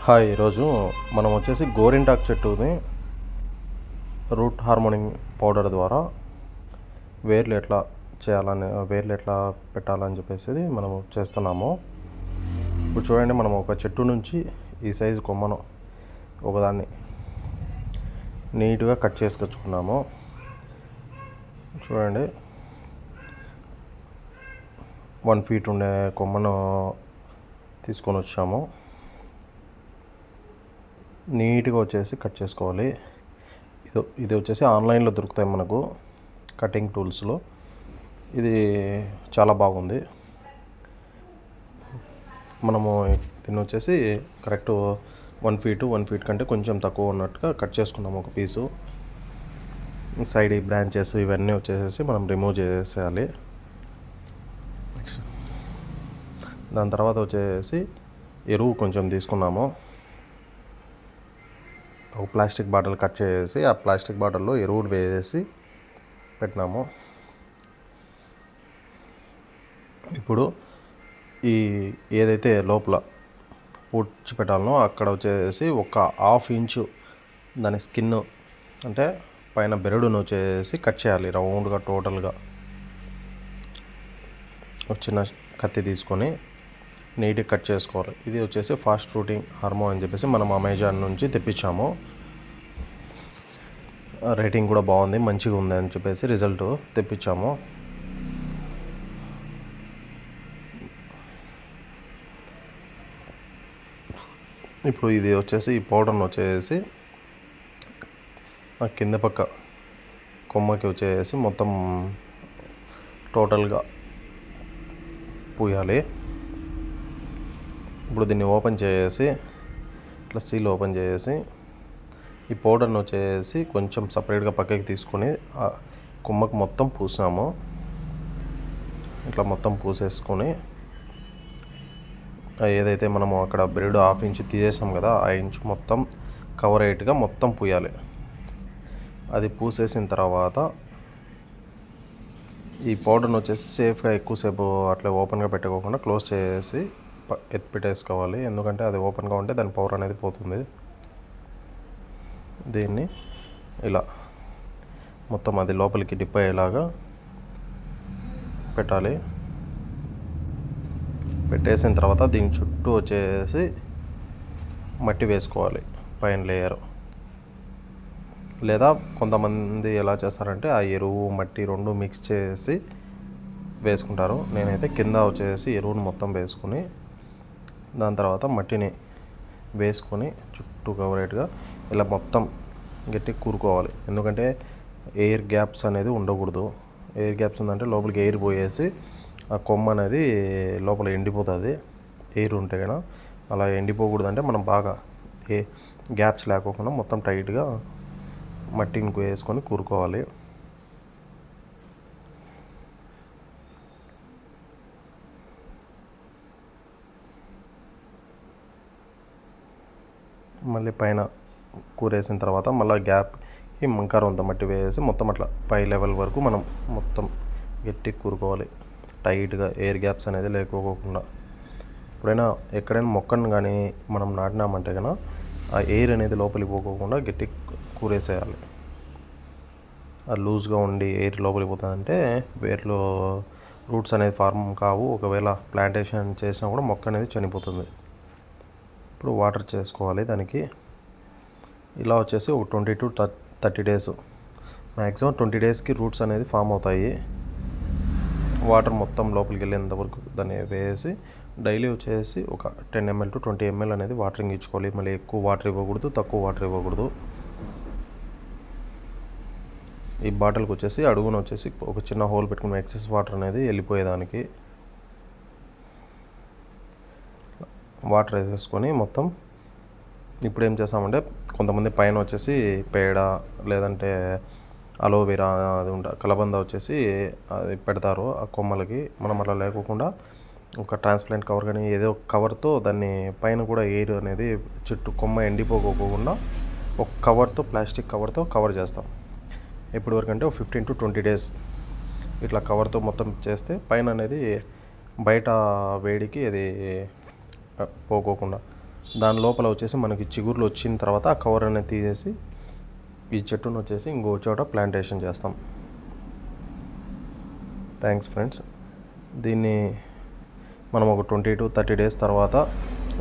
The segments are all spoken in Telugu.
హాయ్, ఈరోజు మనం వచ్చేసి గోరింటాకు చెట్టుని రూట్ హార్మోనింగ్ పౌడర్ ద్వారా వేర్లు ఎట్లా పెట్టాలని చెప్పేసి మనము చేస్తున్నాము. ఇప్పుడు చూడండి, మనం ఒక చెట్టు నుంచి ఈ సైజు కొమ్మను ఒకదాన్ని నీట్గా కట్ చేసుకొచ్చుకున్నాము. చూడండి, 1 feet ఉండే కొమ్మను తీసుకొని వచ్చాము. నీట్గా వచ్చేసి కట్ చేసుకోవాలి. ఇది వచ్చేసి ఆన్లైన్లో దొరుకుతాయి మనకు కటింగ్ టూల్స్లో. ఇది చాలా బాగుంది. మనము దీన్ని వచ్చేసి కరెక్ట్ 1 feet కంటే కొంచెం తక్కువ ఉన్నట్టుగా కట్ చేసుకున్నాము. ఒక పీసు సైడ్ బ్రాంచెస్ ఇవన్నీ వచ్చేసి మనం రిమూవ్ చేసేయాలి. దాని తర్వాత వచ్చేసి ఎరువు కొంచెం తీసుకున్నాము. ఒక ప్లాస్టిక్ బాటిల్ కట్ చేసి ఆ ప్లాస్టిక్ బాటిల్లో ఎరువులు వేసి పెట్టినాము. ఇప్పుడు ఏదైతే లోపల పూడ్చి పెట్టాలనో అక్కడ వచ్చేసి ఒక 1/2 inch దాని స్కిన్ అంటే పైన బెరడును వచ్చేసి కట్ చేయాలి రౌండ్గా. టోటల్గా ఒక చిన్న కత్తి తీసుకొని నీట్గా కట్ చేసుకోవాలి. ఇది వచ్చేసి ఫాస్ట్ రూటింగ్ హార్మోన్ అని చెప్పేసి మనం అమెజాన్ నుంచి తెప్పించాము. రేటింగ్ కూడా బాగుంది, మంచిగా ఉంది అని చెప్పేసి రిజల్ట్ తెప్పించాము. ఇప్పుడు ఇది వచ్చేసి ఈ పౌడర్ని వచ్చేసి కింద పక్క కొమ్మకి వచ్చేసి మొత్తం టోటల్గా పూయాలి. ఇప్పుడు దీన్ని ఓపెన్ చేసి ఇట్లా సీల్ ఓపెన్ చేసి ఈ పౌడర్ని వచ్చేసి కొంచెం సపరేట్గా పక్కకి తీసుకొని ఆ కొమ్మకు మొత్తం పూసాము. ఇట్లా మొత్తం పూసేసుకొని ఏదైతే మనము అక్కడ బెరడు 1/2 inch తీసేసాం కదా, ఆ ఇంచు మొత్తం కవర్ అయ్యేట్టుగా మొత్తం పూయాలి. అది పూసేసిన తర్వాత ఈ పౌడర్ని వచ్చేసి సేఫ్గా ఎక్కువసేపు అట్లా ఓపెన్గా పెట్టుకోకుండా క్లోజ్ చేసి పెట్టేసుకోవాలి. ఎందుకంటే అది ఓపెన్గా ఉంటే దాని పవర్ అనేది పోతుంది. దీన్ని ఇలా మొత్తం అది లోపలికి డిప్ అయ్యేలాగా పెట్టాలి. పెట్టేసిన తర్వాత దీని చుట్టూ వచ్చేసి మట్టి వేసుకోవాలి, పైన లేయర్. లేదా కొంతమంది ఎలా చేస్తారంటే ఆ ఎరువు మట్టి 2 మిక్స్ చేసి వేసుకుంటారు. నేనైతే కింద వచ్చేసి ఎరువును మొత్తం వేసుకుని దాని తర్వాత మట్టిని వేసుకొని చుట్టూ కవరేట్గా ఇలా మొత్తం గట్టి కూరుకోవాలి. ఎందుకంటే ఎయిర్ గ్యాప్స్ అనేది ఉండకూడదు. ఎయిర్ గ్యాప్స్ ఉందంటే లోపలికి ఎయిర్ పోయేసి ఆ కొమ్మ అనేది లోపల ఎండిపోతుంది. ఎయిర్ ఉంటే కనుక అలా ఎండిపోకూడదంటే మనం బాగా గ్యాప్స్ లేకోకుండా మొత్తం టైట్గా మట్టిని వేసుకొని కూరుకోవాలి. మళ్ళీ పైన కూరేసిన తర్వాత మళ్ళీ గ్యాప్కి మంకారంత మట్టి వేసి మొత్తం అట్లా పై లెవెల్ వరకు మనం మొత్తం గట్టి కూరుకోవాలి, టైట్గా ఎయిర్ గ్యాప్స్ అనేది లేకోకుండా. ఎక్కడైనా మొక్కను కానీ మనం నాటినామంటే కనుక ఆ ఎయిర్ అనేది లోపలికి పోకోకుండా గట్టి కూరేసేయాలి. అది లూజ్గా ఉండి ఎయిర్ లోపలికి పోతుందంటే వేర్లో రూట్స్ అనేది ఫార్మ్ కావు. ఒకవేళ ప్లాంటేషన్ చేసినా కూడా మొక్క అనేది చనిపోతుంది. ఇప్పుడు వాటర్ చేసుకోవాలి. దానికి ఇలా వచ్చేసి ఒక 20 to 30 days, మ్యాక్సిమం 20 daysకి రూట్స్ అనేది ఫామ్ అవుతాయి. వాటర్ మొత్తం లోపలికి వెళ్ళేంత వరకు దాన్ని వేసి డైలీ వచ్చేసి ఒక 10 ml to 20 ml అనేది వాటరింగ్ ఇచ్చుకోవాలి. మళ్ళీ ఎక్కువ వాటర్ ఇవ్వకూడదు, తక్కువ వాటర్ ఇవ్వకూడదు. ఈ బాటిల్కి వచ్చేసి అడుగున వచ్చేసి ఒక చిన్న హోల్ పెట్టుకుని ఎక్సెస్ వాటర్ అనేది వెళ్ళిపోయేదానికి వాటర్ వేసేసుకొని మొత్తం. ఇప్పుడు ఏం చేస్తామంటే కొంతమంది పైన వచ్చేసి పేడ లేదంటే అలోవెరా అది కలబంద వచ్చేసి అది పెడతారు ఆ కొమ్మలకి. మనం అలా లేకోకుండా ఒక ట్రాన్స్పరెంట్ కవర్ కానీ ఏదో కవర్తో దాన్ని పైన కూడా ఎయిర్ అనేది చుట్టూ కొమ్మ ఎండిపోకోకుండా ఒక కవర్తో, ప్లాస్టిక్ కవర్తో కవర్ చేస్తాం. ఎప్పటి వరకు అంటే 15 to 20 days ఇట్లా కవర్తో మొత్తం చేస్తే పైన అనేది బయట వేడికి అది పోకోకుండా దాని లోపల వచ్చేసి మనకి చిగుర్లు వచ్చిన తర్వాత ఆ కవర్ అనేది తీసేసి ఈ చెట్టును వచ్చేసి ఇంకో చోట ప్లాంటేషన్ చేస్తాం. Thanks friends. దీన్ని మనం ఒక 20 to 30 డేస్ తర్వాత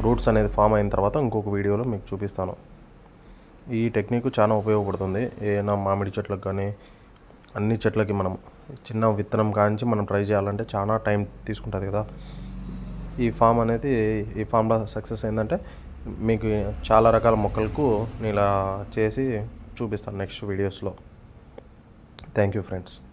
రూట్స్ అనేది ఫామ్ అయిన తర్వాత ఇంకొక వీడియోలో మీకు చూపిస్తాను. ఈ టెక్నిక్ చాలా ఉపయోగపడుతుంది. ఏదైనా మామిడి చెట్లకు కానీ అన్ని చెట్లకి మనం చిన్న విత్తనం కాంచి మనం ట్రై చేయాలంటే చాలా టైం తీసుకుంటుంది కదా. ఈ ఫామ్లో సక్సెస్ ఏంటంటే మీకు చాలా రకాల మొక్కలకు నేను ఇలా చేసి చూపిస్తాను నెక్స్ట్ వీడియోస్లో. Thank you friends.